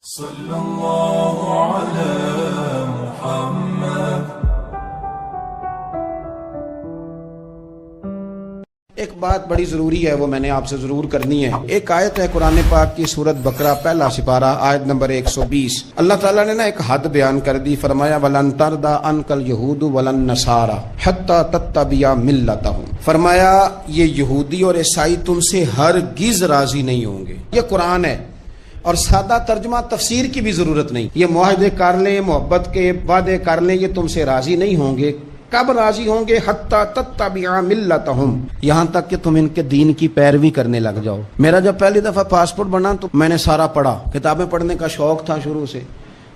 صلی اللہ علی محمد۔ ایک بات بڑی ضروری ہے، وہ میں نے آپ سے ضرور کرنی ہے۔ ایک آیت ہے قرآن پاک کی سورت بقرہ پہلا سپارہ آیت نمبر 120۔ اللہ تعالیٰ نے ایک حد بیان کر دی، فرمایا وَلَن تَرْضَىٰ عَنْكَ الْيَهُودُ وَلَا النَّصَارَىٰ حَتَّىٰ تَتَّبِعَ مِلَّتَهُمْ۔ فرمایا یہ یہودی اور عیسائی تم سے ہرگز راضی نہیں ہوں گے۔ یہ قرآن ہے اور سادہ ترجمہ تفسیر کی بھی ضرورت نہیں۔ یہ معاہدے کر لیں، محبت کے وعدے کر لیں، یہ تم سے راضی نہیں ہوں گے۔ کب راضی ہوں گے؟ حتی تتبع ملتہم، یہاں تک کہ تم ان کے دین کی پیروی کرنے لگ جاؤ۔ میرا جب پہلی دفعہ پاسپورٹ بنا تو میں نے سارا پڑھا، کتابیں پڑھنے کا شوق تھا شروع سے۔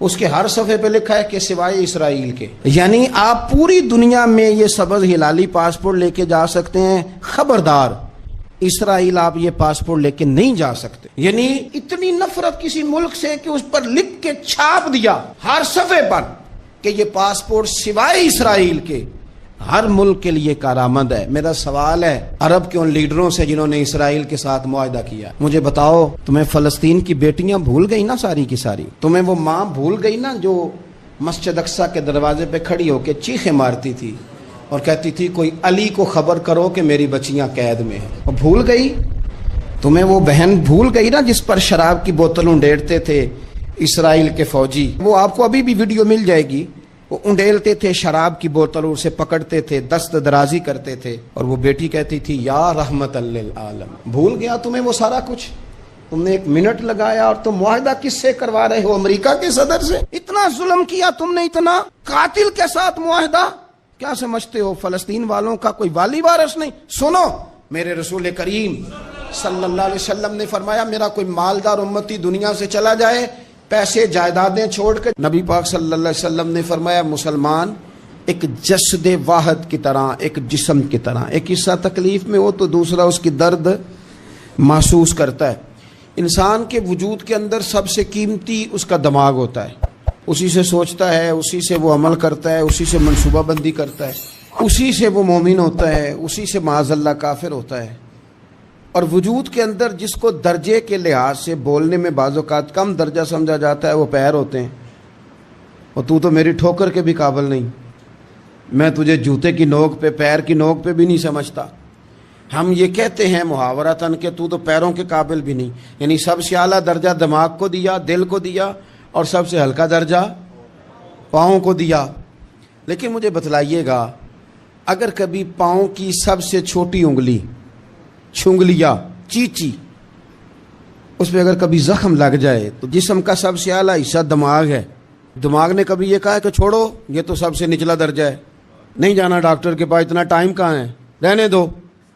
اس کے ہر صفحے پہ لکھا ہے کہ سوائے اسرائیل کے، یعنی آپ پوری دنیا میں یہ سبز ہلالی پاسپورٹ لے کے جا سکتے ہیں، خبردار اسرائیل آپ یہ پاسپورٹ لے کے نہیں جا سکتے۔ یعنی اتنی نفرت کسی ملک سے کہ اس پر لکھ کے چھاپ دیا ہر صفحے پر کہ یہ پاسپورٹ سوائے اسرائیل کے ہر ملک کے لیے کارآمد ہے۔ میرا سوال ہے عرب کے ان لیڈروں سے جنہوں نے اسرائیل کے ساتھ معاہدہ کیا، مجھے بتاؤ تمہیں فلسطین کی بیٹیاں بھول گئی نا ساری کی ساری؟ تمہیں وہ ماں بھول گئی نا جو مسجد اقصیٰ کے دروازے پہ کھڑی ہو کے چیخیں مارتی تھی اور کہتی تھی کوئی علی کو خبر کرو کہ میری بچیاں قید میں ہیں؟ وہ بھول گئی؟ تمہیں وہ بہن بھول گئی نا جس پر شراب کی بوتل انڈیلتے تھے اسرائیل کے فوجی؟ وہ آپ کو ابھی بھی ویڈیو مل جائے گی۔ وہ انڈیلتے تھے شراب کی بوتل، اسے پکڑتے تھے، دست درازی کرتے تھے، اور وہ بیٹی کہتی تھی یا رحمت للعالم۔ بھول گیا تمہیں وہ سارا کچھ؟ تم نے 1 منٹ لگایا اور تم معاہدہ کس سے کروا رہے ہو؟ امریکہ کے صدر سے؟ اتنا ظلم کیا تم نے، اتنا قاتل کے ساتھ معاہدہ؟ کیا سمجھتے ہو فلسطین والوں کا کوئی والی وارث نہیں؟ سنو، میرے رسول کریم صلی اللہ علیہ وسلم نے فرمایا میرا کوئی مالدار امتی دنیا سے چلا جائے، پیسے جائیدادیں چھوڑ کے، نبی پاک صلی اللہ علیہ وسلم نے فرمایا مسلمان ایک جسد واحد کی طرح، ایک جسم کی طرح، ایک حصہ تکلیف میں ہو تو دوسرا اس کی درد محسوس کرتا ہے۔ انسان کے وجود کے اندر سب سے قیمتی اس کا دماغ ہوتا ہے، اسی سے سوچتا ہے، اسی سے وہ عمل کرتا ہے، اسی سے منصوبہ بندی کرتا ہے، اسی سے وہ مومن ہوتا ہے، اسی سے معاذ اللہ کافر ہوتا ہے۔ اور وجود کے اندر جس کو درجے کے لحاظ سے بولنے میں بعض اوقات کم درجہ سمجھا جاتا ہے وہ پیر ہوتے ہیں۔ اور تو میری ٹھوکر کے بھی قابل نہیں، میں تجھے جوتے کی نوک پہ، پیر کی نوک پہ بھی نہیں سمجھتا۔ ہم یہ کہتے ہیں محاورتاً کہ تو پیروں کے قابل بھی نہیں، یعنی سب سے اعلیٰ درجہ دماغ کو دیا، دل کو دیا، اور سب سے ہلکا درجہ پاؤں کو دیا۔ لیکن مجھے بتلائیے گا اگر کبھی پاؤں کی سب سے چھوٹی انگلی، چھنگلیا، چیچی، اس پہ اگر کبھی زخم لگ جائے تو جسم کا سب سے اعلیٰ حصہ دماغ ہے، دماغ نے کبھی یہ کہا ہے کہ چھوڑو یہ تو سب سے نچلا درجہ ہے، نہیں جانا ڈاکٹر کے پاس، اتنا ٹائم کہاں ہے، رہنے دو،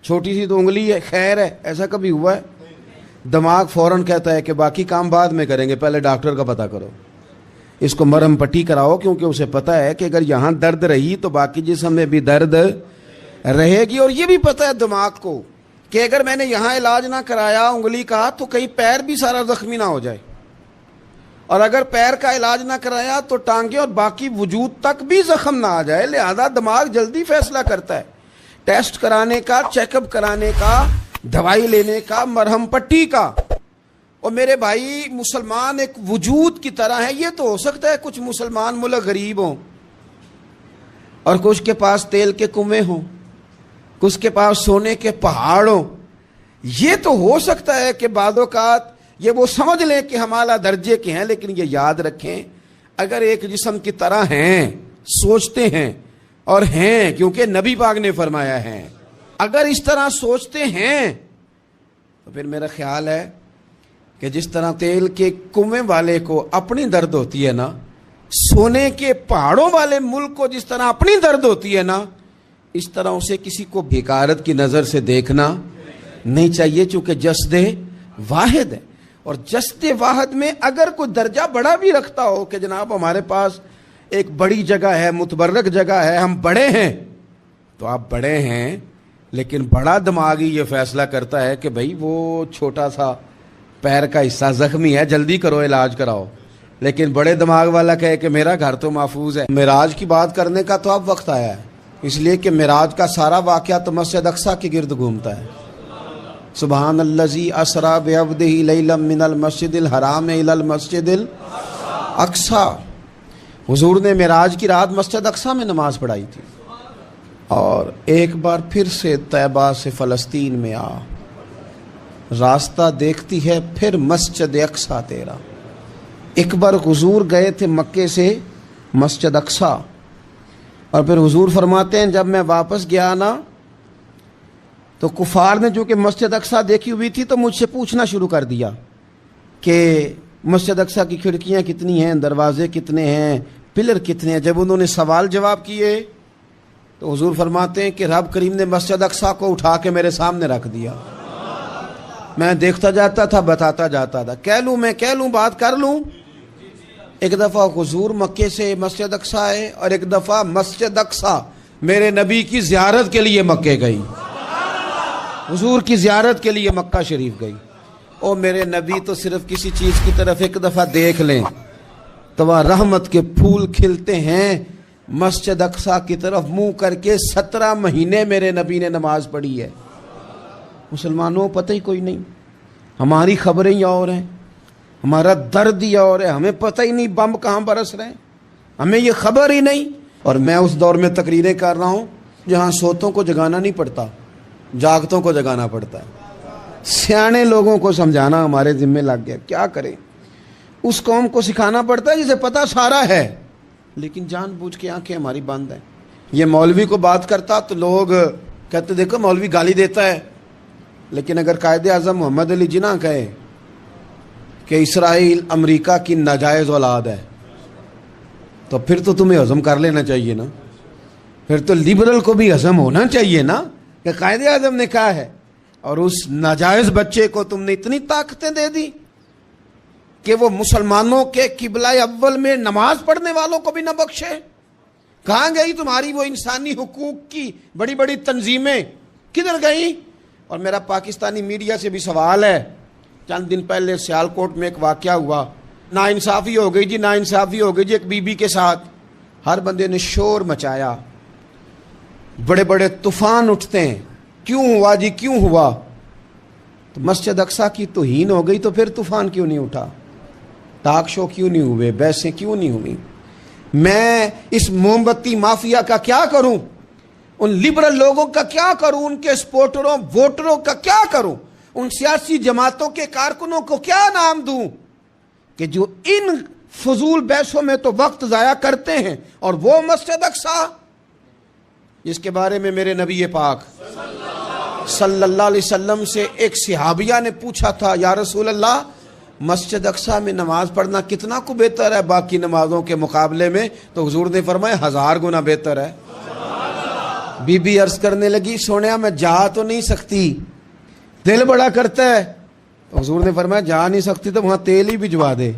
چھوٹی سی تو انگلی ہے، خیر ہے؟ ایسا کبھی ہوا ہے؟ دماغ فوراً کہتا ہے کہ باقی کام بعد میں کریں گے، پہلے ڈاکٹر کا پتہ کرو، اس کو مرہم پٹی کراؤ، کیونکہ اسے پتہ ہے کہ اگر یہاں درد رہی تو باقی جسم میں بھی درد رہے گی۔ اور یہ بھی پتہ ہے دماغ کو کہ اگر میں نے یہاں علاج نہ کرایا انگلی کا تو کہیں پیر بھی سارا زخمی نہ ہو جائے، اور اگر پیر کا علاج نہ کرایا تو ٹانگیں اور باقی وجود تک بھی زخم نہ آ جائے۔ لہذا دماغ جلدی فیصلہ کرتا ہے، ٹیسٹ کرانے کا، چیک اپ کرانے کا، دوائی لینے کا، مرہم پٹی کا۔ اور میرے بھائی مسلمان ایک وجود کی طرح ہے۔ یہ تو ہو سکتا ہے کچھ مسلمان ملک غریب ہوں اور کچھ کے پاس تیل کے کنویں ہوں، کچھ کے پاس سونے کے پہاڑ ہوں، یہ تو ہو سکتا ہے کہ بعض اوقات یہ وہ سمجھ لیں کہ ہم اعلیٰ درجے کے ہیں، لیکن یہ یاد رکھیں اگر ایک جسم کی طرح ہیں، سوچتے ہیں اور ہیں، کیونکہ نبی پاک نے فرمایا ہے، اگر اس طرح سوچتے ہیں تو پھر میرا خیال ہے کہ جس طرح تیل کے کنویں والے کو اپنی درد ہوتی ہے نا، سونے کے پہاڑوں والے ملک کو جس طرح اپنی درد ہوتی ہے نا، اس طرح اسے کسی کو بھیکارت کی نظر سے دیکھنا نہیں چاہیے، چونکہ جسد واحد ہے۔ اور جسد واحد میں اگر کوئی درجہ بڑا بھی رکھتا ہو کہ جناب ہمارے پاس ایک بڑی جگہ ہے، متبرک جگہ ہے، ہم بڑے ہیں، تو آپ بڑے ہیں، لیکن بڑا دماغی یہ فیصلہ کرتا ہے کہ بھائی وہ چھوٹا سا پیر کا حصہ زخمی ہے، جلدی کرو علاج کراؤ، لیکن بڑے دماغ والا کہے کہ میرا گھر تو محفوظ ہے۔ معراج کی بات کرنے کا تو اب وقت آیا ہے، اس لیے کہ معراج کا سارا واقعہ تو مسجد اقصیٰ کے گرد گھومتا ہے۔ سبحان الذی اسریٰ بعبدہ لیلا من المسجد الحرام الی المسجد اقصی، حضور نے معراج کی رات مسجد اقصی میں نماز پڑھائی تھی، اور ایک بار پھر سے طیبہ سے فلسطین میں آ، راستہ دیکھتی ہے پھر مسجد اقصی تیرا۔ ایک بار حضور گئے تھے مکے سے مسجد اقصی، اور پھر حضور فرماتے ہیں جب میں واپس گیا نا تو کفار نے جو کہ مسجد اقصی دیکھی ہوئی تھی تو مجھ سے پوچھنا شروع کر دیا کہ مسجد اقصی کی کھڑکیاں کتنی ہیں، دروازے کتنے ہیں، پلر کتنے ہیں۔ جب انہوں نے سوال جواب کیے تو حضور فرماتے ہیں کہ رب کریم نے مسجد اقصی کو اٹھا کے میرے سامنے رکھ دیا، میں دیکھتا جاتا تھا، بتاتا جاتا تھا، کہہ لوں بات کر لوں۔ ایک دفعہ حضور مکے سے مسجد اقصی آئے، اور ایک دفعہ مسجد اقصی میرے نبی کی زیارت کے لیے مکے گئی، حضور کی زیارت کے لیے مکہ شریف گئی۔ او میرے نبی تو صرف کسی چیز کی طرف ایک دفعہ دیکھ لیں تو وہاں رحمت کے پھول کھلتے ہیں۔ مسجد اقصی کی طرف منہ کر کے 17 مہینے میرے نبی نے نماز پڑھی ہے۔ مسلمانوں پتہ ہی کوئی نہیں، ہماری خبریں ہی اور ہیں، ہمارا درد ہی اور ہے، ہمیں پتہ ہی نہیں بم کہاں برس رہے ہیں، ہمیں یہ خبر ہی نہیں۔ اور میں اس دور میں تقریریں کر رہا ہوں جہاں سوتوں کو جگانا نہیں پڑتا، جاگتوں کو جگانا پڑتا ہے۔ سیانے لوگوں کو سمجھانا ہمارے ذمہ لگ گیا، کیا کریں؟ اس قوم کو سکھانا پڑتا ہے جسے پتہ سارا ہے، لیکن جان بوجھ کے آنکھیں ہماری بند ہیں۔ یہ مولوی کو بات کرتا تو لوگ کہتے دیکھو مولوی گالی دیتا ہے، لیکن اگر قائد اعظم محمد علی جناح کہے کہ اسرائیل امریکہ کی ناجائز اولاد ہے تو پھر تو تمہیں ہضم کر لینا چاہیے نا، پھر تو لبرل کو بھی ہضم ہونا چاہیے نا کہ قائد اعظم نے کہا ہے، اور اس ناجائز بچے کو تم نے اتنی طاقتیں دے دی کہ وہ مسلمانوں کے قبلہ اول میں نماز پڑھنے والوں کو بھی نہ بخشے۔ کہاں گئی تمہاری وہ انسانی حقوق کی بڑی بڑی تنظیمیں، کدھر گئی؟ اور میرا پاکستانی میڈیا سے بھی سوال ہے، چند دن پہلے سیالکوٹ میں ایک واقعہ ہوا، ناانصافی ہو گئی جی، ناانصافی ہو گئی جی ایک بی بی کے ساتھ، ہر بندے نے شور مچایا، بڑے بڑے طوفان اٹھتے ہیں، کیوں ہوا جی کیوں ہوا؟ تو مسجد اقصی کی توہین ہو گئی تو پھر طوفان کیوں نہیں اٹھا؟ ٹاک شو کیوں نہیں ہوئے؟ بحثیں کیوں نہیں ہوئی؟ میں اس موم بتی مافیا کا کیا کروں؟ ان لبرل لوگوں کا کیا کروں؟ ان کے سپورٹروں ووٹروں کا کیا کروں؟ ان سیاسی جماعتوں کے کارکنوں کو کیا نام دوں کہ جو ان فضول بحثوں میں تو وقت ضائع کرتے ہیں، اور وہ مسجد اقصی جس کے بارے میں میرے نبی پاک صلی اللہ علیہ وسلم سے ایک صحابیہ نے پوچھا تھا، یا رسول اللہ مسجد اقصی میں نماز پڑھنا کتنا کو بہتر ہے باقی نمازوں کے مقابلے میں؟ تو حضور نے فرمایا 1000 گنا بہتر ہے۔ بی بی عرض کرنے لگی سونیا میں جا تو نہیں سکتی، دل بڑا کرتا ہے۔ تو حضور نے فرمایا جا نہیں سکتی تو وہاں تیل ہی بھجوا دے،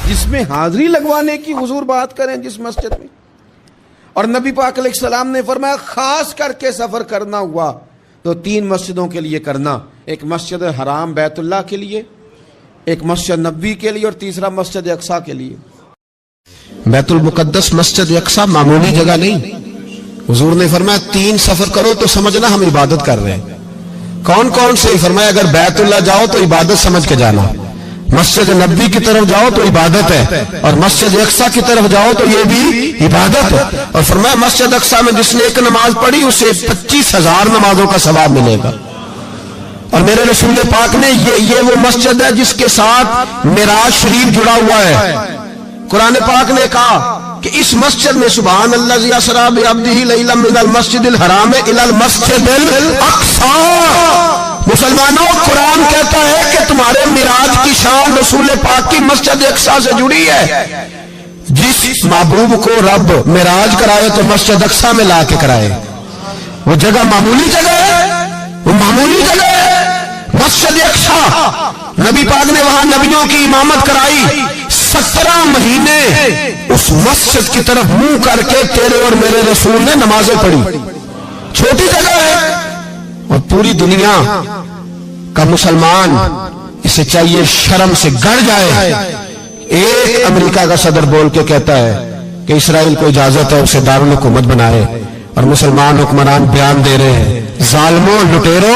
جس میں حاضری لگوانے کی حضور بات کریں جس مسجد میں۔ اور نبی پاک علیہ السلام نے فرمایا خاص کر کے سفر کرنا ہوا تو 3 مسجدوں کے لیے کرنا، ایک مسجد حرام بیت اللہ کے لیے، ایک مسجد نبوی کے لیے، اور تیسرا مسجد اقصی کے لیے۔ بیت المقدس مسجد اقصی معمولی جگہ نہیں، حضور نے فرمایا 3 سفر کرو تو سمجھنا ہم عبادت کر رہے ہیں۔ کون کون سے؟ فرمایا اگر بیت اللہ جاؤ تو عبادت سمجھ کے جانا، مسجد نبوی کی طرف جاؤ تو عبادت ہے، اور مسجد اقصی کی طرف جاؤ تو یہ بھی عبادت ہے۔ اور فرمایا مسجد اقصی میں جس نے ایک نماز پڑھی اسے 25,000 نمازوں کا ثواب ملے گا۔ اور میرے رسول پاک نے یہ وہ مسجد ہے جس کے ساتھ معراج شریف جڑا ہوا ہے۔ قرآن پاک نے کہا کہ اس مسجد میں سبحان الذی اسری بعبدہ لیلا من المسجد الحرام الی المسجد الاقصی۔ مسلمانوں قرآن کہتا ہے کہ تمہارے معراج کی شان رسول پاک کی مسجد اقصی سے جڑی ہے۔ جس محبوب کو رب معراج کرائے تو مسجد اقصی میں لا کے کرائے۔ وہ جگہ معمولی جگہ ہے، وہ معمولی جگہ ہے مسجد اقصی۔ نبی پاک نے وہاں نبیوں کی امامت کرائی، 17 مہینے اس مسجد کی طرف منہ کر کے تیرے اور میرے رسول نے نمازیں پڑھی۔ چھوٹی جگہ ہے، اور پوری دنیا کا مسلمان اسے چاہیے شرم سے گڑ جائے۔ ایک امریکہ کا صدر بول کے کہتا ہے کہ اسرائیل کو اجازت ہے اسے دارالحکومت بنائے، اور مسلمان حکمران بیان دے رہے ہیں ظالموں لٹیرو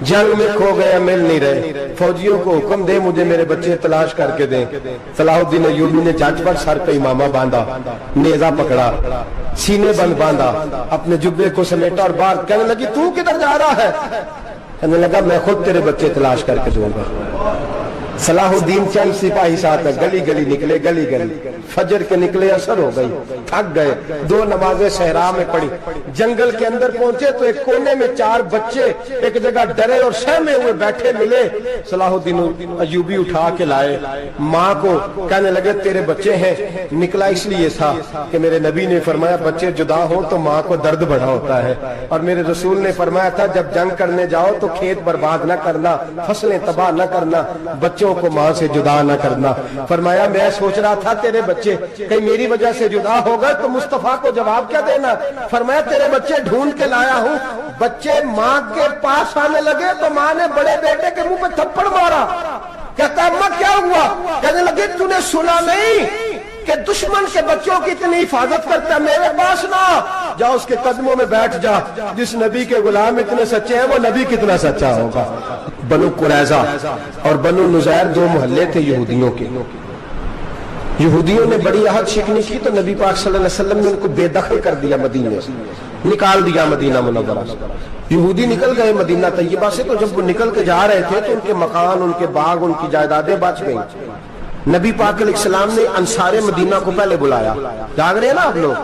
جنگ میں کھو گیا مل نہیں رہے، فوجیوں کو حکم دے مجھے میرے بچے تلاش کر کے دیں۔ صلاح الدین ایوبی نے جھٹ پر سر پہ امامہ باندھا، نیزہ پکڑا، سینے بند باندھا، اپنے جبے کو سمیٹا اور باہر کہنے لگی تو کدھر جا رہا ہے؟ کہنے لگا میں خود تیرے بچے تلاش کر کے دوں گا۔ صلاح الدین چند سپاہی ساتھ گلی گلی نکلے، گلی گلی فجر کے نکلے، اثر ہو گئی، تھک گئے، 2 نمازیں صحرا میں پڑھی، جنگل کے اندر پہنچے تو ایک کونے میں 4 بچے ایک جگہ ڈرے اور سہمے ہوئے بیٹھے ملے۔ صلاح الدین ایوبی اٹھا کے لائے، ماں کو کہنے لگے تیرے بچے ہیں۔ نکلا اس لیے تھا کہ میرے نبی نے فرمایا بچے جدا ہوں تو ماں کو درد بڑا ہوتا ہے، اور میرے رسول نے فرمایا تھا جب جنگ کرنے جاؤ تو کھیت برباد نہ کرنا، فصلیں تباہ نہ کرنا، بچوں کو ماں سے جدا نہ کرنا۔ فرمایا میں سوچ رہا تھا تیرے بچے کہیں میری وجہ سے جدا ہو گئے تو مصطفیٰ کو جواب کیا دینا؟ فرمایا تیرے بچے ڈھونڈ کے لایا ہوں۔ بچے ماں کے پاس آنے لگے تو ماں نے بڑے بیٹے کے منہ پہ تھپڑ مارا، کہتا اماں کیا ہوا؟ کہنے لگے تو نے سنا نہیں کہ دشمن کے بچوں کی اتنی حفاظت کرتا ہے، میرے پاس نہ جا، اس کے قدموں میں بیٹھ جا، جس نبی کے غلام اتنے سچے ہیں وہ نبی کتنا سچا ہوگا۔ بنو قریظہ اور بنو نذیر 2 محلے تھے یہودیوں کے۔ یہودیوں نے بڑی عہد شکنی کی تو نبی پاک صلی اللہ علیہ وسلم نے ان کو بے دخل کر دیا، مدینے سے نکال دیا، مدینہ منورہ سے۔ یہودی نکل گئے مدینہ طیبہ سے، تو جب وہ نکل کے جا رہے تھے تو ان کے مکان، ان کے باغ، ان کی جائیدادیں بچ گئیں۔ نبی پاک علیہ السلام نے انصار مدینہ کو پہلے بلایا، جاگ رہے ہیں نا آپ لوگ؟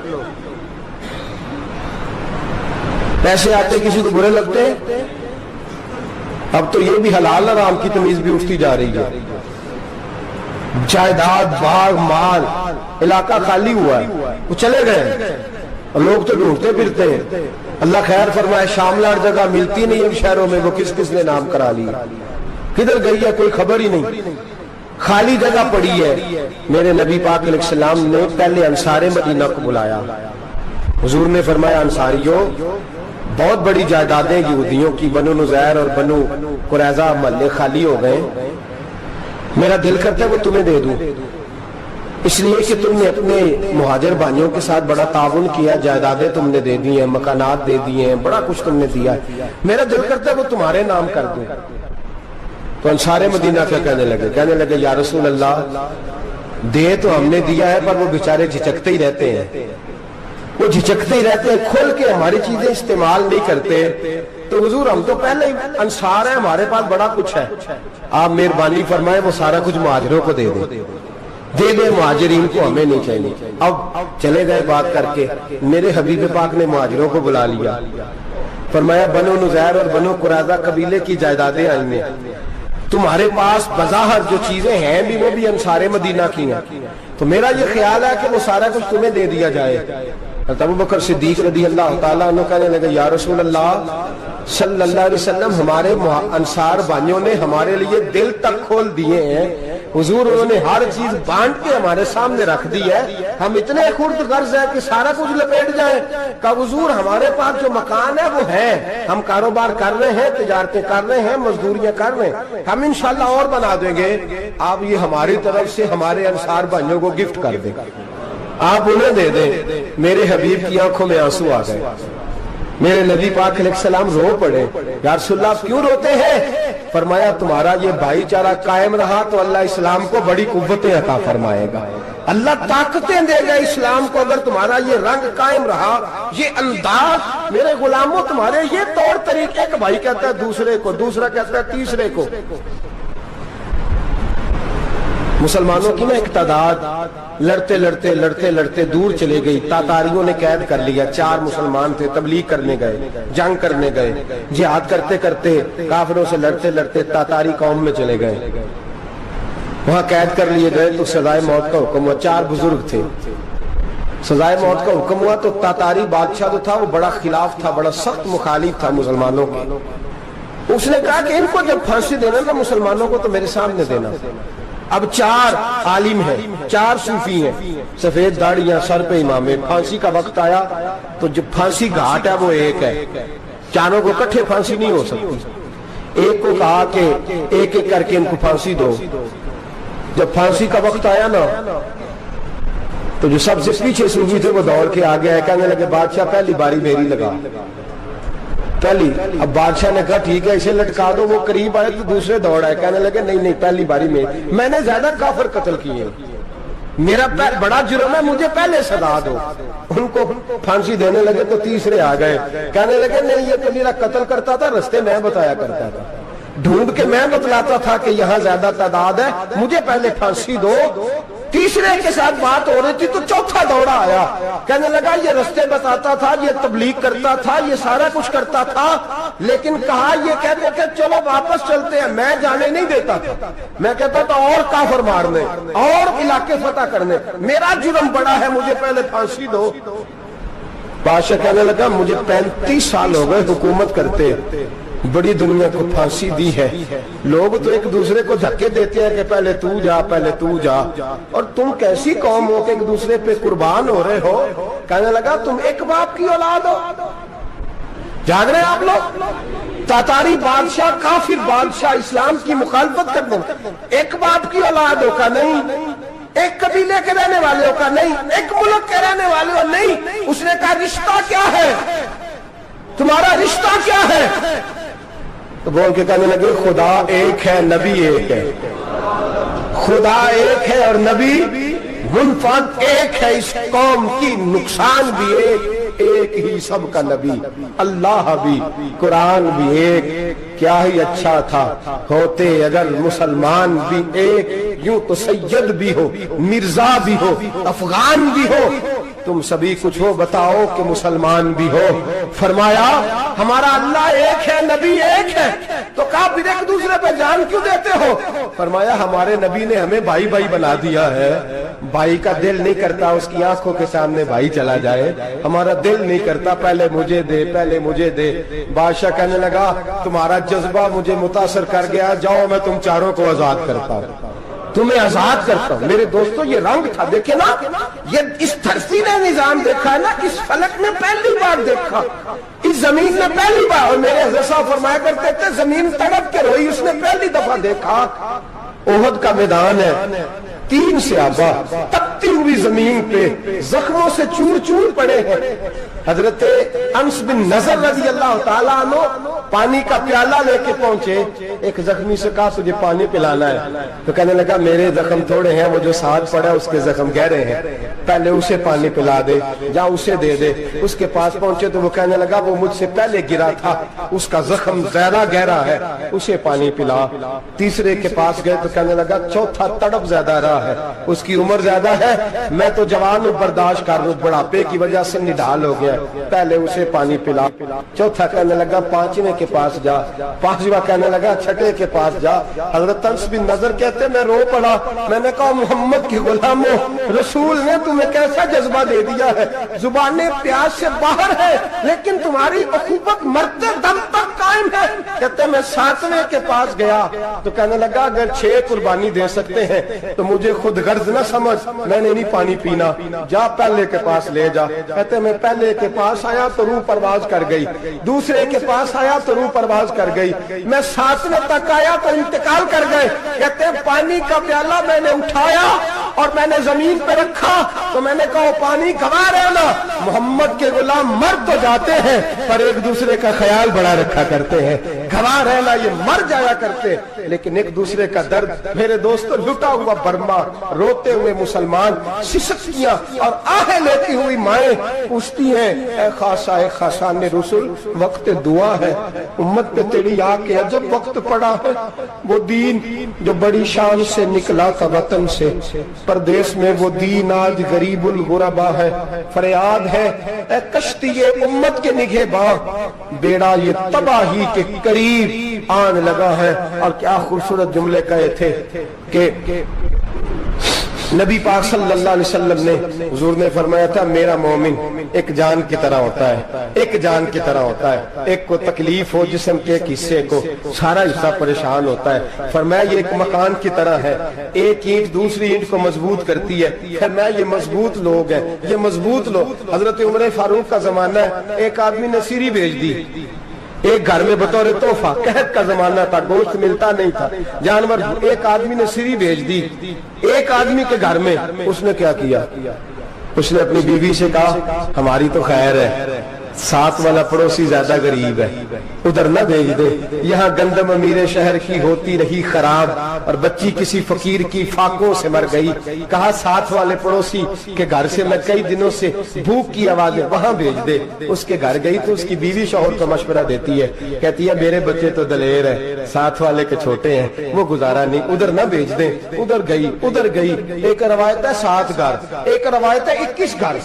پیسے آتے کسی کو برے لگتے ہیں؟ اب تو یہ بھی حلال حرام کی تمیز بھی اٹھتی جا رہی ہے۔ جائیداد، باغ، مال، علاقہ خالی ہوا ہے، وہ چلے گئے اور لوگ تو ڈھونڈتے پھرتے ہیں۔ اللہ خیر فرمائے، شاملہ جگہ ملتی نہیں ان شہروں میں، وہ کس کس نے نام کرا لی، کدھر گئی ہے کوئی خبر ہی نہیں، خالی جگہ پڑی ہے۔ میرے نبی پاک علیہ السلام نے پہلے انصار مدینہ کو بلایا، حضور نے فرمایا انصاریوں بہت بڑی جائیدادیں یہودیوں کی، بنو نذیر اور بنو قریظہ محلے خالی ہو گئے، میرا دل کرتا ہے وہ تمہیں دے دوں، اس لیے کہ تم نے اپنے مہاجر بھائیوں کے ساتھ بڑا تعاون کیا، جائیدادیں تم نے دے دی ہیں، مکانات دے دیے ہیں، بڑا کچھ تم نے دیا ہے، میرا دل کرتا ہے وہ تمہارے نام کر دوں۔ تو انصار مدینہ کیا کہنے لگے یا رسول اللہ دے تو ہم نے دیا ہے پر وہ بیچارے جھچکتے ہی رہتے ہیں، وہ جھچکتے ہی رہتے ہیں، کھول کے ہماری چیزیں استعمال نہیں کرتے۔ تو حضور ہم تو پہلے ہی انصار ہیں، ہمارے پاس بڑا کچھ ہے، آپ مہربانی فرمائے وہ سارا کچھ مہاجروں کو دے دے مہاجرین کو، ہمیں نہیں چاہیے۔ اب چلے گئے بات کر کے، میرے حبیب پاک نے مہاجروں کو بلا لیا، فرمایا بنو نذیر اور بنو قریظہ قبیلے کی جائیدادیں آئی ہیں، تمہارے پاس بظاہر جو چیزیں ہیں بھی وہ بھی انصار مدینہ کی ہیں، تو میرا یہ خیال ہے کہ وہ سارا کچھ تمہیں دے دیا جائے۔ ابو بکر صدیق رضی اللہ تعالیٰ عنہ کہنے لگے یا رسول اللہ صلی اللہ علیہ وسلم ہمارے انصار بھائیوں نے ہمارے لیے دل تک کھول دیے ہیں، حضور انہوں نے ہر چیز بانٹ کے ہمارے سامنے رکھ دی ہے، ہم اتنے خرد غرض ہے کہ سارا کچھ لپیٹ جائیں۔ کہا حضور ہمارے پاس جو مکان ہے وہ ہے، ہم کاروبار کر رہے ہیں، تجارتیں کر رہے ہیں، مزدوریاں کر رہے ہیں، ہم انشاءاللہ اور بنا دیں گے، آپ یہ ہماری طرف سے ہمارے انصار بھائیوں کو گفٹ کر دیں، آپ انہیں دے دیں۔ میرے حبیب کی آنکھوں میں آنسو آ گئے، میرے نبی پاک علیہ السلام رو پڑے، یا رسول اللہ آپ کیوں روتے ہیں؟ فرمایا تمہارا یہ بھائی چارہ قائم رہا تو اللہ اسلام کو بڑی قوتیں عطا فرمائے گا، اللہ طاقتیں دے گا اسلام کو، اگر تمہارا یہ رنگ قائم رہا، یہ انداز، میرے غلاموں تمہارے یہ طور طریقے، ایک بھائی کہتا ہے دوسرے کو، دوسرا کہتا ہے تیسرے کو۔ مسلمانوں کی نا ایک تعداد لڑتے لڑتے لڑتے لڑتے دور چلے گئی، تاتاریوں نے قید کر لیا، 4 مسلمان تھے، تبلیغ کرنے گئے، جنگ کرنے گئے، جہاد کرتے کرتے کافروں سے لڑتے لڑتے تاتاری قوم میں چلے گئے، وہاں قید کر لیے گئے تو سزائے موت کا حکم ہوا، 4 بزرگ تھے، سزائے موت کا حکم ہوا تو تاتاری بادشاہ جو تھا وہ بڑا خلاف تھا، بڑا سخت مخالف تھا مسلمانوں کے، اس نے کہا کہ ان کو جب پھانسی دینا نا مسلمانوں کو تو میرے سامنے دینا۔ اب 4 عالم ہیں، 4 صوفی ہیں، سفید داڑیاں، سر پہ امامے، پھانسی کا وقت آیا تو جو پھانسی گھاٹ ہے وہ ایک ہے، چاروں کو اکٹھے پھانسی نہیں ہو سکتی، ایک کو کہا کہ ایک ایک کر کے ان کو پھانسی دو۔ جب پھانسی کا وقت آیا نا تو جو سب سے پیچھے صوفی تھے وہ دوڑ کے آگے آئے، کہنے لگے بادشاہ پہلی باری میری لگا، پہلی. اب بادشاہ نے کہا ٹھیک ہے اسے لٹکا دو. وہ قریب آئے تو دوسرے دوڑ آئے, کہنے لگے نہیں نہیں پہلی باری میں نے زیادہ کافر قتل کیے, میرا بڑا جرم ہے, مجھے پہلے سزا دو. ان کو پھانسی دینے لگے تو تیسرے آ گئے, کہنے لگے نہیں یہ تو میرا قتل کرتا تھا, رستے میں بتایا کرتا تھا, ڈھونڈ کے میں بتلاتا تھا کہ یہاں زیادہ تعداد ہے, مجھے پہلے پھانسی دو. تیسرے کے ساتھ بات ہو رہی تھی تو چوتھا دوڑا آیا, کہنے لگا یہ رستے بتاتا تھا, یہ تبلیغ کرتا تھا, یہ سارا کچھ کرتا تھا, لیکن کہا یہ کہتے کہ چلو واپس چلتے ہیں. میں جانے نہیں دیتا تھا, میں کہتا تھا اور کافر مارنے اور علاقے فتح کرنے, میرا جرم بڑا ہے, مجھے پہلے پھانسی دو. بادشاہ کہنے لگا مجھے 35 سال ہو گئے حکومت کرتے, بڑی دنیا کو پھانسی دی ہے, لوگ تو ایک دوسرے کو دھکے دیتے ہیں کہ پہلے تو جا پہلے تو جا, اور تم کیسی قوم ہو کہ ایک دوسرے پہ قربان ہو رہے ہو. کہنے لگا تم ایک باپ کی اولاد ہو. جاگ رہے ہیں آپ لوگ, تاتاری بادشاہ کافر بادشاہ اسلام کی مخالفت کر دیں, ایک باپ کی اولاد ہو کا نہیں, ایک قبیلے کے رہنے والے ہو کا نہیں, ایک ملک کے رہنے والے ہو نہیں. اس نے کہا رشتہ کیا ہے, تمہارا رشتہ کیا ہے؟ تو بول کے کہنے لگے خدا ایک ہے نبی ایک ہے, خدا ایک ہے اور نبی منفرد ایک ہے, اس قوم کی نقصان بھی ایک ہی سب کا نبی, اللہ بھی قرآن بھی ایک. کیا ہی اچھا تھا ہوتے اگر مسلمان بھی ایک, یوں تو سید بھی ہو, مرزا بھی ہو, افغان بھی ہو, تم سبھی کچھ ہو, بتاؤ کہ مسلمان بھی ہو. فرمایا ہمارا اللہ ایک ہے, نبی ایک ہے. تو کہا پھر ایک دوسرے پہ جان کیوں دیتے ہو؟ فرمایا ہمارے نبی نے ہمیں بھائی بھائی بنا دیا ہے, بھائی کا دل نہیں کرتا اس کی آنکھوں کے سامنے بھائی چلا جائے, ہمارا دل نہیں کرتا پہلے مجھے دے پہلے مجھے دے. بادشاہ کہنے لگا تمہارا جذبہ مجھے متاثر کر گیا, جاؤ میں تم چاروں کو آزاد کرتا ہوں, تمہیں آزاد کرتا ہوں. میرے دوستو یہ رنگ تھا, دیکھیں نا, یہ اس دھرتی نے نظام دیکھا ہے نا, اس فلک نے پہلی بار دیکھا, اس زمین نے پہلی بار. اور میرے حضرت صاحب فرمایا کرتے تھے زمین تڑپ کے روئی, اس نے پہلی دفعہ دیکھا. احد کا میدان ہے, 3 صحابہ تپتی ہوئی زمین پہ زخموں سے چور چور پڑے ہیں. حضرت انس بن نضر رضی اللہ تعالیٰ عنہ پانی کا پیالہ لے کے پہنچے, ایک زخمی سے کہا تجھے پانی پلانا ہے, تو کہنے لگا میرے زخم تھوڑے ہیں, وہ جو ساتھ پڑا اس کے زخم گہرے ہیں, پہلے اسے پانی پلا دے, جا اسے دے دے. اس کے پاس پہنچے تو وہ کہنے لگا وہ مجھ سے پہلے گرا تھا, اس کا زخم زیادہ گہرا ہے, اسے پانی پلا. تیسرے کے پاس گئے تو کہنے لگا چوتھا تڑپ زیادہ رہا ہے, اس کی عمر زیادہ ہے, میں تو جوان ہوں برداشت کر لوں, بڑھاپے کی وجہ سے نڈال ہو گیا, پہلے اسے پانی پلا. چوتھا کہنے لگا 5ویں کے پاس جا, 5واں کہنے لگا 6 کے پاس جا. حضرت انس بن نضر کہتے میں رو پڑا, میں نے کہا محمد کے غلاموں, رسول نے تمہیں کیسا جذبہ دے دیا ہے, زبانیں پیاس سے باہر ہے لیکن تمہاری اخوت مرتے دم تک قائم ہے. کہتے میں 7ویں کے پاس گیا تو کہنے لگا اگر 6 قربانی دے سکتے ہیں تو مجھے خود غرض نہ سمجھ, میں نے نہیں پانی پینا, جا پہلے کے پاس لے جا. کہتے میں پہلے کے پاس آیا تو روح پرواز کر گئی, دوسرے کے پاس آیا تو روح پرواز کر گئی, میں 7ویں تک آیا تو انتقال کر گئے. کہتے ہیں پانی کا پیالہ میں نے اٹھایا اور میں نے زمین پہ رکھا تو میں نے کہا پانی گھما رہنا, محمد کے غلام مر تو جاتے ہیں پر ایک دوسرے کا خیال بڑا رکھا کرتے ہیں, گھما رہنا یہ مر جایا کرتے لیکن ایک دوسرے کا درد. میرے دوستو لٹا ہوا برما, روتے ہوئے مسلمان, سسکیاں اور آہیں لیتی ہوئی مائیں پوچھتی ہیں اے خاصا اے خاصان رسول, وقت دعا ہے, امت پہ تیری آ کے عجب وقت پڑا ہے. وہ دین جو بڑی شان سے نکلا تھا وطن سے, پردیس میں وہ دین آج غریب الغربا ہے. فریاد ہے اے کشتی امت کے نگہباں, بیڑا یہ تباہی کے قریب آن لگا ہے. اور کیا خوبصورت جملے کہے تھے کہ نبی پاک صلی اللہ علیہ وسلم نے, حضور نے فرمایا تھا میرا مومن ایک جان کی طرح ہوتا ہے, ایک جان کی طرح ہوتا ہے. ایک کو تکلیف ہو جسم کے ایک حصے کو, سارا حصہ پریشان ہوتا ہے. فرمایا یہ ایک مکان کی طرح ہے, ایک اینٹ دوسری اینٹ کو مضبوط کرتی ہے. فرمایا یہ مضبوط لوگ ہیں, یہ مضبوط لوگ. حضرت عمر فاروق کا زمانہ ہے, ایک آدمی نے سیری بھیج دی ایک گھر میں بطور تحفہ, قحط کا زمانہ تھا, گوشت ملتا نہیں تھا, جانور. ایک آدمی نے سیری بھیج دی ایک آدمی کے گھر میں. اس نے کیا کیا, اس نے اپنی بیوی سے کہا ہماری تو خیر ہے, ساتھ والا پڑوسی زیادہ غریب ہے، ادھر نہ بھیج دے، یہاں گندم امیر شہر کی ہوتی رہی خراب اور بچی کسی فقیر کی فاقوں سے مر گئی، کہا ساتھ والے پڑوسی کے گھر سے میں کئی دنوں سے بھوک کی آوازیں وہاں بھیج دے۔ اس کے گھر گئی تو اس کی بیوی شوہر کو مشورہ دیتی ہے، کہتی ہے میرے بچے تو دلیر ہے، ساتھ والے کے چھوٹے ہیں، وہ گزارا نہیں، ادھر نہ بھیج دیں۔ ادھر گئی، ایک روایت ہے 7 گھر، ایک روایت ہے 21 گھر،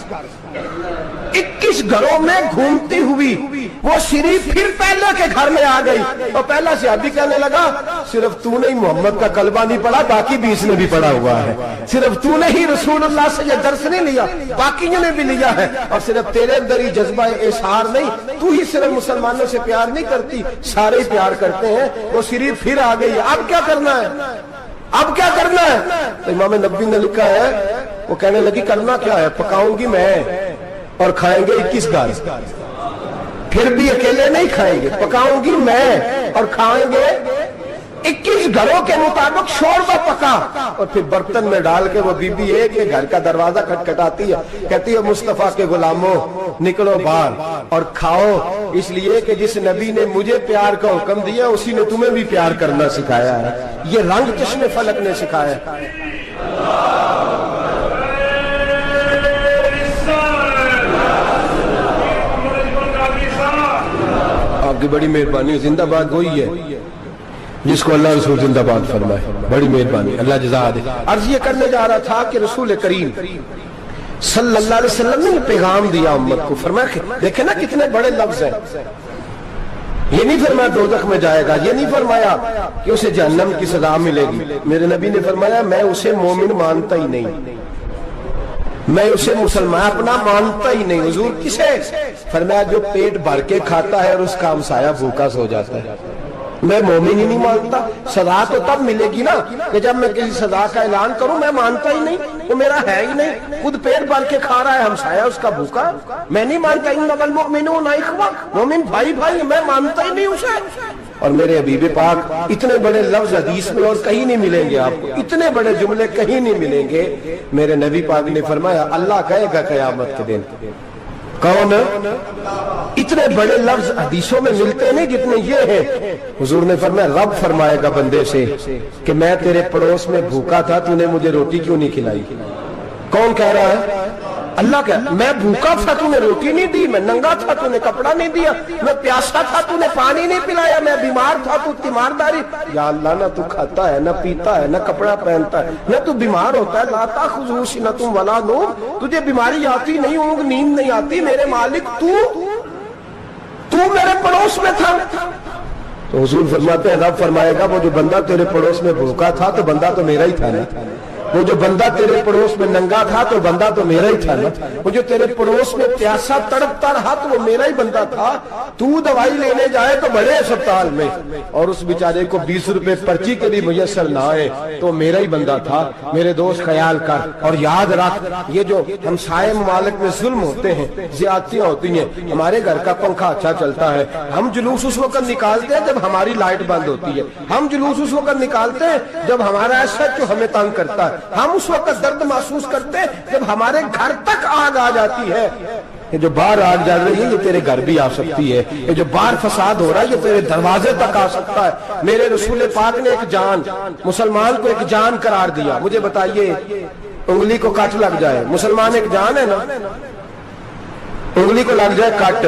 21 گھروں میں گھومتی ہوئی وہ شریف پھر پہلے کے گھر میں آ گئی، اور پہلا صحابی کہنے لگا صرف تو نے محمد کا کلمہ نہیں پڑھا، باقی 20 نے بھی پڑھا ہوا ہے، صرف تو نے ہی رسول اللہ سے یہ درس نہیں لیا، باقیوں نے بھی لیا ہے، اور صرف تیرے اندر ہی جذبہ اظہار نہیں، تو ہی صرف مسلمانوں سے پیار نہیں کرتی، سارے پیار کرتے ہیں۔ وہ شریف پھر آ گئی، اب کیا کرنا ہے، اب کیا کرنا ہے؟ تو امام نبوی نے لکھا ہے، وہ کہنے لگی کرنا کیا ہے، پکاؤں گی میں اور کھائیں گے 21 گھر، پھر بھی اکیلے نہیں کھائیں گے، پکاؤں گی میں اور کھائیں گے 21 گھروں کے مطابق شوربہ پکا، اور پھر برتن میں ڈال کے وہ بی بی ایک ایک گھر کا دروازہ کھٹکھٹاتی ہے، کہتی ہے مصطفیٰ کے غلاموں نکلو باہر اور کھاؤ، اس لیے کہ جس نبی نے مجھے پیار کا حکم دیا اسی نے تمہیں بھی پیار کرنا سکھایا ہے، یہ رنگ چشم فلک نے سکھایا ہے۔ آپ کی بڑی مہربانی، زندہ باد وہی ہے جس کو اللہ رسول زندہ باد فرمائے، بڑی مہربانی، اللہ جزا دے۔ عرض یہ کرنے جا رہا تھا کہ رسول کریم صلی اللہ علیہ وسلم نے پیغام دیا امت کو، فرمایا کہ دیکھیں نا کتنے بڑے لفظ ہیں، یہ نہیں فرمایا دوزخ میں جائے گا، یہ نہیں فرمایا کہ اسے جہنم کی سزا ملے گی، میرے نبی نے فرمایا میں اسے مومن مانتا ہی نہیں، میں اسے مسلمان اپنا مانتا ہی نہیں۔ حضور کسے؟ فرمایا جو پیٹ بھر کے کھاتا ہے اور اس کا ہمسایہ بھوکا سو جاتا ہے، میں مومن ہی نہیں مانتا۔ سزا تو تب ملے گی نا کہ جب میں کسی سزا کا اعلان کروں، میں مانتا ہی نہیں، وہ میرا ہے ہی نہیں، خود پیٹ بھر کے کھا رہا ہے، ہمسایہ اس کا بھوکا، میں نہیں مانتا۔ انما المؤمنون اخوہ، مومن بھائی بھائی، میں مانتا ہی نہیں اسے۔ اور میرے حبیب پاک اتنے بڑے لفظ حدیث میں اور کہیں نہیں ملیں گے، آپ کو اتنے بڑے جملے کہیں نہیں ملیں گے۔ میرے نبی پاک نے فرمایا اللہ کہے گا قیامت کے دن، کون؟ اتنے بڑے لفظ حدیثوں میں ملتے نہیں جتنے یہ ہیں۔ حضور نے فرمایا رب فرمائے گا بندے سے کہ میں تیرے پڑوس میں بھوکا تھا، تو نے مجھے روٹی کیوں نہیں کھلائی؟ کون کہہ رہا ہے؟ اللہ کہہ، میں بھوکا تھا تو نے روٹی نہیں دی، میں ننگا تھا تو نے کپڑا نہیں دیا، میں پیاسا تھا تو نے پانی نہیں پلایا، میں بیمار تھا تو تیمارداری۔ یا اللہ نہ تو کھاتا ہے، نہ پیتا ہے، نہ کپڑا پہنتا ہے، نہ تو بیمار ہوتا ہے، لا تاخذہ سنۃ ولا نوم، تجھے بیماری آتی نہیں، اونگ نیند نہیں آتی، میرے مالک تو میرے پڑوس میں تھا۔ تو حضور فرماتے ہیں رب فرمائے گا وہ جو بندہ تیرے پڑوس میں بھوکا تھا تو بندہ تو میرا ہی تھا نا، وہ جو بندہ تیرے پڑوس میں ننگا تھا تو بندہ تو میرا ہی تھا نا، وہ جو تیرے پڑوس میں پیاسا تڑپتا رہا تو وہ میرا ہی بندہ تھا۔ تو دوائی لینے جائے تو بڑے اسپتال میں اور اس بیچارے کو 20 روپے پرچی کے بھی میسر نہ آئے تو میرا ہی بندہ تھا۔ میرے دوست خیال کر اور یاد رکھ، یہ جو ہمسائے ممالک میں ظلم ہوتے ہیں، زیادتیاں ہوتی ہیں، ہمارے گھر کا پنکھا اچھا چلتا ہے، ہم جلوس اس وقت نکالتے ہیں جب ہماری لائٹ بند ہوتی ہے، ہم جلوس اس وقت نکالتے ہیں جب ہمارا ایسا جو ہمیں تنگ کرتا ہے، ہم اس وقت درد محسوس کرتے ہیں جب ہمارے گھر تک آگ آ جاتی ہے۔ یہ جو باہر آگ جل رہی ہے یہ تیرے گھر بھی آ سکتی ہے، یہ جو باہر فساد ہو رہا ہے یہ تیرے دروازے تک آ سکتا ہے۔ میرے رسول پاک نے ایک جان، مسلمان کو ایک جان قرار دیا۔ مجھے بتائیے انگلی کو کٹ لگ جائے، مسلمان ایک جان ہے نا، انگلی کو لگ جائے کٹ،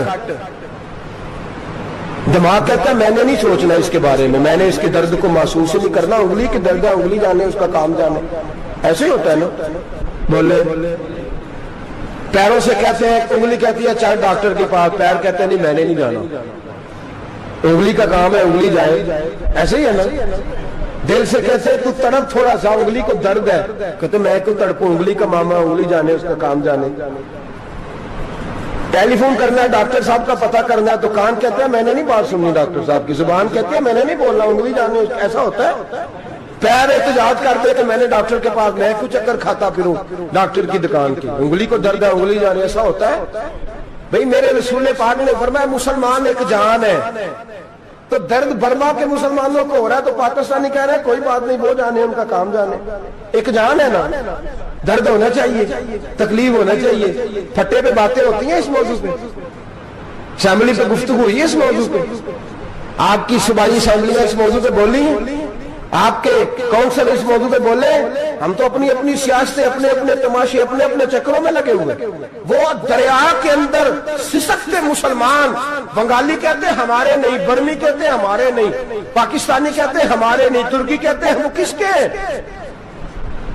دماغ کہتا ہے میں نے نہیں سوچنا اس کے بارے میں نے اس کے درد کو محسوس ہی نہیں کرنا، انگلی کی درد ہے، انگلی جانے اس کا کام جانے، ایسے ہی ہوتا ہے نا۔ بولے پیروں سے کہتے ہیں، انگلی کہتی ہے چل ڈاکٹر کے پاس، پیر کہتے ہیں نہیں میں نے نہیں جانا، انگلی کا کام ہے انگلی جائے، ایسے ہی ہے نا۔ دل سے کہتے ہیں تو تڑپ تھوڑا سا، انگلی کو درد ہے، کہتے میں کیوں تڑپوں، انگلی کا ماما، انگلی جانے اس کا کام جانے۔ ٹیلی فون کرنا ہے ڈاکٹر صاحب کا پتہ کرنا ہے تو کان کہتے ہیں میں نے نہیں بات سننی ڈاکٹر صاحب کی، زبان کہتی ہے میں نے نہیں بولنا، انگلی جانے، ایسا ہوتا ہے۔ پیر احتجاج کرتے کہ میں نے ڈاکٹر کے پاس، میں کیوں چکر کھاتا پھروں ڈاکٹر کی دکان کی، انگلی کو درد ہے انگلی جانے، ایسا ہوتا ہے بھئی۔ میرے رسول پاک نے فرمایا مسلمان ایک جان ہے، تو درد برما کے مسلمانوں کو ہو رہا ہے تو پاکستانی کہہ رہے ہیں کوئی بات نہیں، وہ جانے ان کا کام جانے، ایک جان ہے نا، درد ہونا چاہیے، تکلیف ہونا چاہیے، پھٹے پہ باتیں ہوتی ہیں اس موضوع پہ۔ اسمبلی پہ گفتگو ہوئی ہے اس موضوع پہ؟ آپ کی صوبائی اسمبلی میں اس موضوع پہ بولی ہے؟ آپ کے کونسل اس موضوع پہ بولے؟ ہم تو اپنی اپنی سیاستیں، اپنے اپنے تماشے، اپنے اپنے چکروں میں لگے ہوئے. وہ دریا کے اندر سسکتے مسلمان، بنگالی کہتے ہیں ہمارے نہیں، برمی کہتے ہیں ہمارے نہیں، پاکستانی کہتے ہیں ہمارے نہیں، ترکی کہتے ہیں. وہ کس کے ہیں؟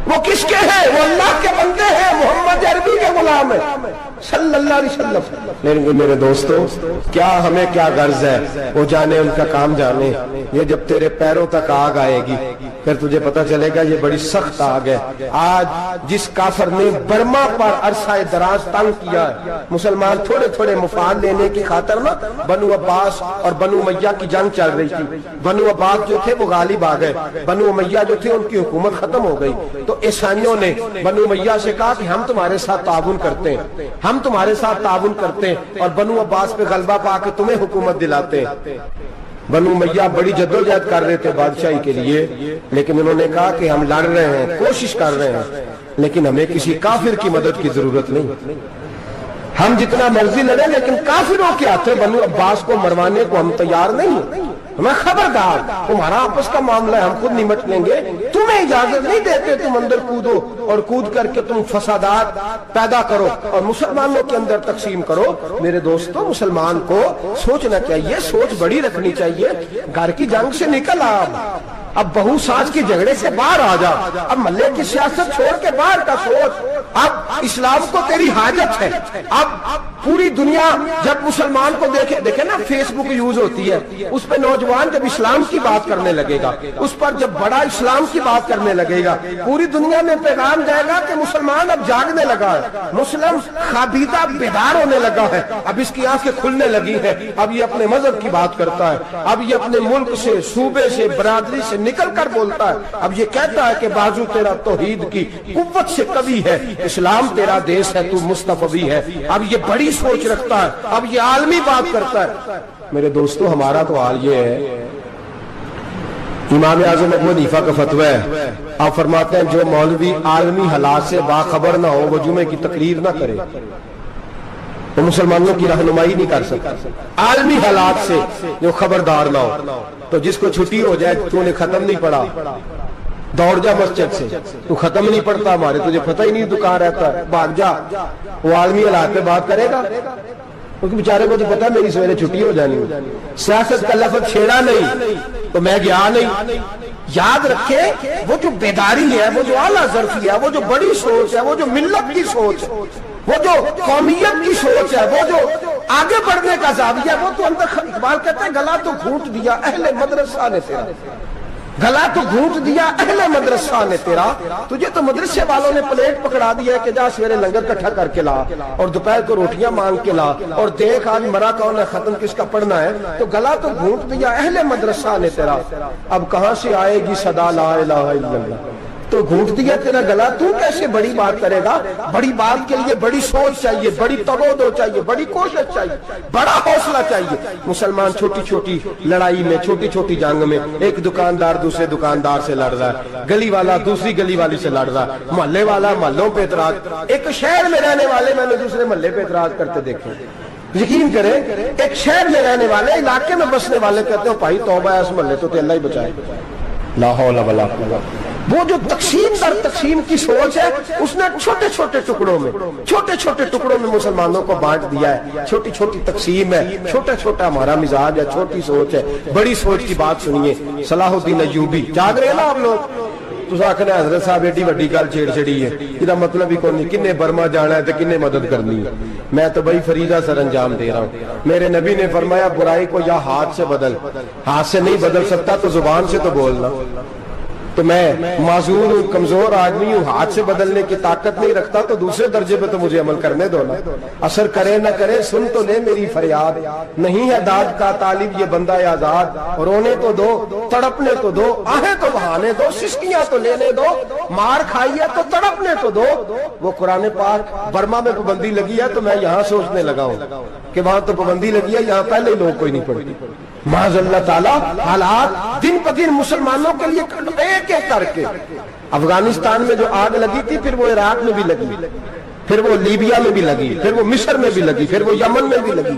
وہ کس کے ہیں؟ وہ اللہ کے بندے ہیں، محمد عربی کے غلام ہیں صلی اللہ علیہ وسلم. لیکن میرے دوستو، کیا ہمیں کیا غرض ہے؟ وہ جانے، ان کا کام جانے. یہ جب تیرے پیروں تک آگ آئے گی پھر تجھے پتا چلے گا یہ بڑی سخت آگ ہے. آج جس کافر نے برما پر عرصہ دراز تنگ کیا ہے، مسلمان تھوڑے تھوڑے مفاد لینے کی خاطر نا، بنو عباس اور بنو امیہ کی جنگ چل رہی تھی. بنو عباس جو تھے وہ غالب آ گئے، بنو امیہ جو تھے ان کی حکومت ختم ہو گئی. تو عیسائیوں نے بنو امیہ سے کہا کہ ہم تمہارے ساتھ تعاون کرتے ہیں، ہم تمہارے ساتھ تعاون کرتے ہیں اور بنو عباس پہ غلبہ پا کے تمہیں حکومت دلاتے ہیں. بنو امیہ بڑی جدوجہد کر رہے تھے بادشاہی کے لیے، لیکن انہوں نے کہا کہ ہم لڑ رہے ہیں، کوشش کر رہے ہیں، لیکن ہمیں کسی کافر کی مدد کی ضرورت نہیں. ہم جتنا مرضی لڑیں لیکن کافروں کے ہاتھوں بنو عباس کو مروانے کو ہم تیار نہیں. ہمیں خبردار، تمہارا آپس کا معاملہ ہے، ہم خود نمٹ لیں گے، تمہیں اجازت نہیں دیتے تم اندر کودو اور کود کر کے تم فسادات پیدا کرو اور مسلمانوں کے اندر تقسیم کرو. میرے دوستو، مسلمان کو سوچنا چاہیے، سوچ بڑی رکھنی چاہیے. گھر کی جنگ سے نکل اب بہو ساس کے جھگڑے سے باہر آ جا، اب محلے کی سیاست چھوڑ کے باہر کا سوچ. اب اسلام کو تیری حاجت ہے. اب پوری دنیا جب مسلمان کو دیکھے نا، فیس بک یوز ہوتی ہے، اس پہ نوجوان جب اسلام کی بات کرنے لگے گا، اس پر جب بڑا اسلام کی بات کرنے لگے گا، پوری دنیا میں پیغام جائے گا کہ مسلمان اب جاگنے لگا ہے، مسلم خابیدہ بیدار ہونے لگا ہے، اب اس کی آنکھیں کھلنے لگی ہے، اب یہ اپنے مذہب کی بات کرتا ہے، اب یہ اپنے ملک سے، صوبے سے، برادری سے نکل کر بولتا ہے. اب یہ کہتا ہے کہ بازو تیرا توحید کی قوت سے قوی ہے، اسلام تیرا دیس ہے، تو مصطفی ہے. اب یہ بڑی سوچ رکھتا ہے، اب یہ عالمی بات کرتا ہے. میرے دوستو، ہمارا تو حال یہ ہے. امام اعظم ابو حنیفہ کا فتویٰ ہے، آپ فرماتے ہیں جو مولوی عالمی حالات سے باخبر نہ ہو وہ جمعے کی تقریر نہ کرے، وہ مسلمانوں کی رہنمائی نہیں کر سکتا. عالمی حالات سے جو خبردار نہ ہو، تو جس کو چھٹی ہو جائے، تو نے ختم نہیں پڑھا، دوڑ جا مسجد سے، تو ختم نہیں پڑھتا ہمارے، تجھے پتہ ہی نہیں تو کہاں رہتا ہے، بھاگ جا. وہ عالمی حالات پہ بات کرے گا کیونکہ بیچارے کو تو پتا میری سویرے چھٹی ہو جانی. سیاست کا لفظ چھیڑا نہیں تو میں گیا نہیں. یاد رکھے، وہ جو بیداری ہے، وہ جو اعلیٰ ظرفی ہے، وہ جو بڑی سوچ ہے، وہ جو ملت کی سوچ ہے، وہ جو قومیت کی سوچ ہے، وہ جو آگے بڑھنے کا زاویہ ہے، وہ تو اندر. اقبال کہتے ہیں گلا تو گھونٹ دیا اہل مدرسہ نے تیرا، گلا تو گھونٹ دیا اہل مدرسہ نے تیرا. تجھے تو مدرسے والوں نے پلیٹ پکڑا دیا ہے کہ جا سویرے لنگر کٹھا کر کے لا اور دوپہر کو روٹیاں مانگ کے لا اور دیکھ آج مرا کون ہے، ختم کس کا پڑھنا ہے. تو گلا تو گھونٹ دیا اہل مدرسہ نے تیرا، اب کہاں سے آئے گی صدا لا الہ الا اللہ. تو گھونٹ دیا تیرا گلا، تو کیسے بڑی بات کرے گا؟ بڑی بات کے لیے بڑی سوچ چاہیے، بڑی تبودو چاہیے، بڑی کوشش چاہیے، بڑا حوصلہ چاہیے. مسلمان چھوٹی چھوٹی لڑائی میں، چھوٹی چھوٹی جنگ میں، ایک دکاندار دوسرے دکاندار سے لڑ رہا ہے، گلی والا دوسری گلی والی سے لڑ رہا ہے، محلے والا محلوں پہ اعتراض. ایک شہر میں رہنے والے میں نے دوسرے محلے پہ اعتراض کرتے دیکھے. یقین کریں، ایک شہر میں رہنے والے، علاقے میں بسنے والے کہتے ہیں بھائی توبہ ہے اس محلے تو اللہ ہی بچائے. لا حول ولا قوت. وہ جو تقسیم در تقسیم کی سوچ ہے، اس نے چھوٹے چھوٹے ٹکڑوں میں مسلمانوں کو بانٹ دیا ہے. چھوٹی چھوٹی تقسیم ہے، چھوٹا چھوٹا ہمارا مزاج ہے، چھوٹی سوچ ہے. بڑی سوچ کی بات سنیے. صلاح الدین ایوبی، جاگ رہے ہیں نا آپ لوگ؟ تو آخر حضرت صاحب ایڈی وڈی گل چھیڑ چھڑی ہے، یہ مطلب ہی کون نہیں. کنے برما جانا ہے تو کنے مدد کرنی ہے. میں تو بھائی فریضہ سر انجام دے رہا ہوں. میرے نبی نے فرمایا برائی کو یا ہاتھ سے بدل، ہاتھ سے نہیں بدل سکتا تو زبان سے تو بولنا. تو میں معذور ہوں، کمزور آدمی ہوں، ہاتھ سے بدلنے کی طاقت نہیں رکھتا، تو دوسرے درجے پہ تو مجھے عمل کرنے دو نا. اثر کرے نہ کرے سن تو لے میری فریاد، نہیں ہے داد کا طالب یہ بندہ آزاد. رونے تو دو، تڑپنے تو دو، آہیں تو بہانے دو، سسکیاں تو لینے دو، مار کھائیے تو تڑپنے تو دو. وہ قرآن پاک برما میں پابندی لگی ہے تو میں یہاں سوچنے لگا ہوں کہ وہاں تو پابندی لگی ہے، یہاں پہلے ہی لوگ کوئی نہیں پڑھتی. معاذ اللہ تعالیٰ حالات دن پہ دن مسلمانوں کے لیے ایک ایک کر کے. افغانستان میں جو آگ لگی تھی، پھر وہ عراق میں بھی لگی، پھر وہ لیبیا میں بھی لگی، پھر وہ مصر میں بھی لگی، پھر وہ یمن میں بھی لگی.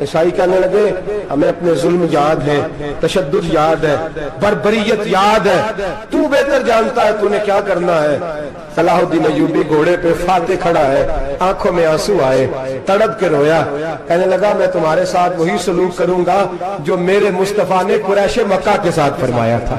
عیسائی کہنے لگے ہمیں اپنے ظلم یاد ہے، تشدد یاد ہے، بربریت یاد ہے، تو بہتر جانتا ہے تو نے کیا کرنا ہے۔ صلاح الدین ایوبی گھوڑے پہ فاتح کھڑا ہے، آنکھوں میں آنسو آئے، تڑپ کے رویا، کہنے لگا میں تمہارے ساتھ وہی سلوک کروں گا جو میرے مصطفیٰ نے قریش مکہ کے ساتھ فرمایا تھا،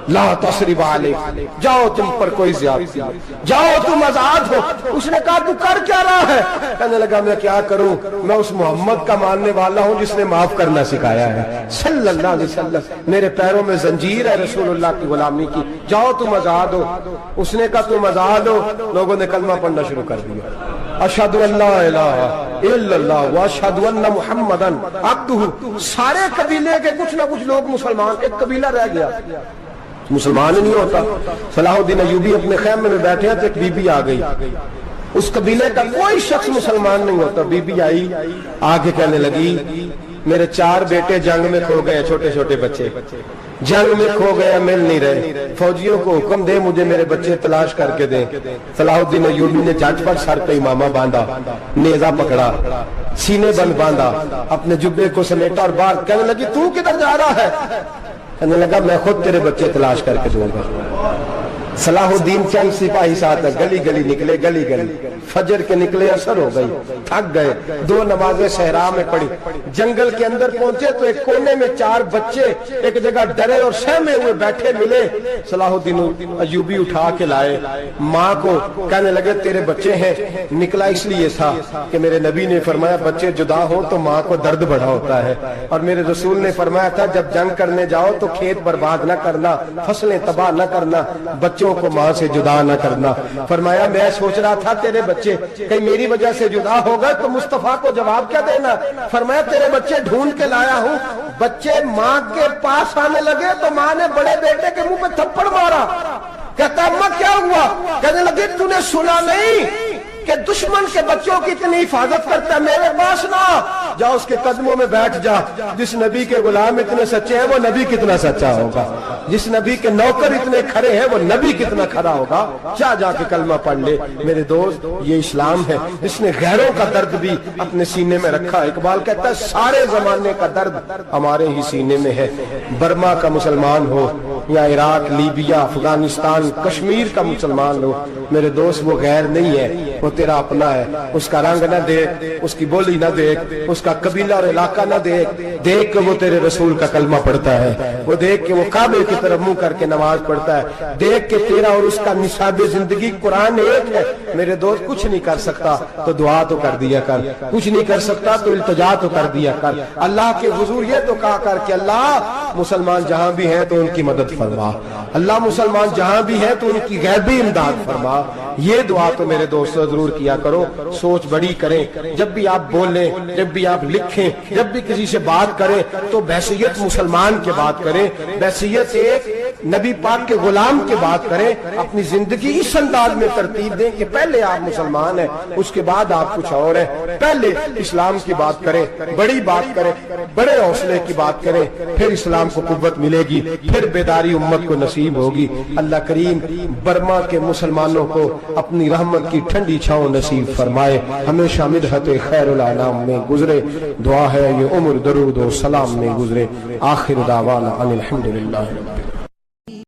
لا تصریب علیک، جاؤ تم پر کوئی زیادتی، جاؤ تم آزاد ہو۔ اس نے کہا تو کر کیا رہا ہے؟ کہنے لگا میں کیا کروں، میں اس محمد کا ماننے والا ہوں جس نے معاف کرنا سکھایا ہے صلی اللہ علیہ وسلم، میرے پیروں میں زنجیر ہے رسول اللہ کی غلامی کی، جاؤ تم آزاد ہو۔ اس نے کہا تم آزاد ہو، لوگوں نے کلمہ پڑھنا شروع کر دیا، اشہد ان لا الہ الا اللہ واشہد ان محمدن عبدہ۔ سارے قبیلے کے کچھ نہ کچھ لوگ مسلمان، ایک قبیلہ رہ گیا مسلمان ہی نہیں ہوتا۔ صلاح الدین ایوبی اپنے خیمے میں بیٹھے ہیں تو ایک بی بی آ گئی، اس قبیلے کا کوئی شخص مسلمان نہیں ہوتا۔ بی بی آئی، آگے کہنے لگی میرے 4 بیٹے جنگ میں کھو گئے، چھوٹے چھوٹے بچے جنگ میں کھو گئے، مل نہیں رہے، فوجیوں کو حکم دے مجھے میرے بچے تلاش کر کے دیں۔ صلاح الدین ایوبی نے جج پر سر پہ امامہ باندھا، نیزہ پکڑا، سینے بند باندھا، اپنے جبے کو سمیٹا اور باہر کہنے لگی تو کدھر جا رہا ہے؟ کہنے لگا میں خود تیرے بچے تلاش کر کے دوں گا۔ صلاح الدین چند سپاہی ساتھ گلی گلی نکلے، گلی گلی فجر کے نکلے، اثر ہو گئی، تھک گئے، 2 نمازیں صحرا میں پڑھی، جنگل کے اندر پہنچے تو ایک کونے میں 4 بچے ایک جگہ ڈرے اور سہمے ہوئے بیٹھے ملے۔ صلاح الدین ایوبی اٹھا کے لائے، ماں کو کہنے لگے تیرے بچے ہیں۔ نکلا اس لیے تھا کہ میرے نبی نے فرمایا بچے جدا ہو تو ماں کو درد بڑا ہوتا ہے، اور میرے رسول نے فرمایا تھا جب جنگ کرنے جاؤ تو کھیت برباد نہ کرنا، فصلیں تباہ نہ کرنا، بچوں کو ماں سے جدا نہ کرنا۔ فرمایا میں سوچ رہا تھا تیرے بچے کہیں میری وجہ سے جدا ہو گئے تو مصطفیٰ کو جواب کیا دینا۔ فرمایا تیرے بچے ڈھونڈ کے لایا ہوں۔ بچے ماں کے پاس آنے لگے تو ماں نے بڑے بیٹے کے منہ پہ تھپڑ مارا، کہتا اماں کیا ہوا؟ کہنے لگے تو نے سنا نہیں کہ دشمن کے بچوں کی اتنی حفاظت کرتا ہے، میرے پاس نہ جا، اس کے قدموں میں بیٹھ جا۔ جس نبی کے غلام اتنے سچے ہیں وہ نبی کتنا سچا ہوگا، جس نبی کے نوکر اتنے کھڑے ہیں وہ نبی کتنا کھڑا ہوگا، جا کے کلمہ پڑھ لے۔ میرے دوست یہ اسلام ہے جس نے غیروں کا درد بھی اپنے سینے میں رکھا۔ اقبال کہتا ہے سارے زمانے کا درد ہمارے ہی سینے میں ہے، برما کا مسلمان ہو یا عراق، لیبیا، افغانستان، کشمیر کا مسلمان ہو، میرے دوست وہ غیر نہیں ہے، وہ تیرا اپنا ہے۔ اس کا رنگ نہ دیکھ، اس کی بولی نہ دیکھ، اس کا قبیلہ اور علاقہ نہ دیکھ، دیکھ کہ وہ تیرے رسول کا کلمہ پڑھتا ہے، وہ دیکھ کہ وہ کعبے کی طرف منہ کر کے نماز پڑھتا ہے، دیکھ کہ تیرا اور اس کا نصاب زندگی قرآن ایک ہے۔ میرے دوست کچھ نہیں کر سکتا تو دعا تو کر دیا کر، کچھ نہیں کر سکتا تو التجا تو کر دیا کر۔ اللہ کے حضور یہ تو کہا کر کہ اللہ مسلمان جہاں بھی ہیں تو ان کی مدد فرما، اللہ مسلمان جہاں بھی ہیں تو ان کی غیبی امداد فرما۔ یہ دعا تو میرے دوستو ضرور کیا کرو، سوچ بڑی کریں، جب بھی آپ بولیں، جب بھی آپ لکھیں، جب بھی کسی سے بات کریں تو بحیثیت مسلمان کے بات کریں، بحیثیت ایک نبی پاک کے غلام کے بات کریں، اپنی زندگی اس انداز میں ترتیب دیں کہ پہلے آپ مسلمان ہیں، اس کے بعد آپ کچھ اور ہیں، پہلے اسلام کی بات کریں، بڑی بات کریں، بڑے حوصلے کی بات کریں، پھر اسلام کو قوت ملے گی، پھر بیداری امت کو نصیب ہوگی۔ اللہ کریم برما کے مسلمانوں کو اپنی رحمت کی ٹھنڈی چھاؤں نصیب فرمائے، ہمیشہ مدحت خیر الانام میں گزرے۔ دعا ہے یہ عمر درود و سلام میں گزرے۔ آخر دعوانا ان الحمدللہ رب العالمین۔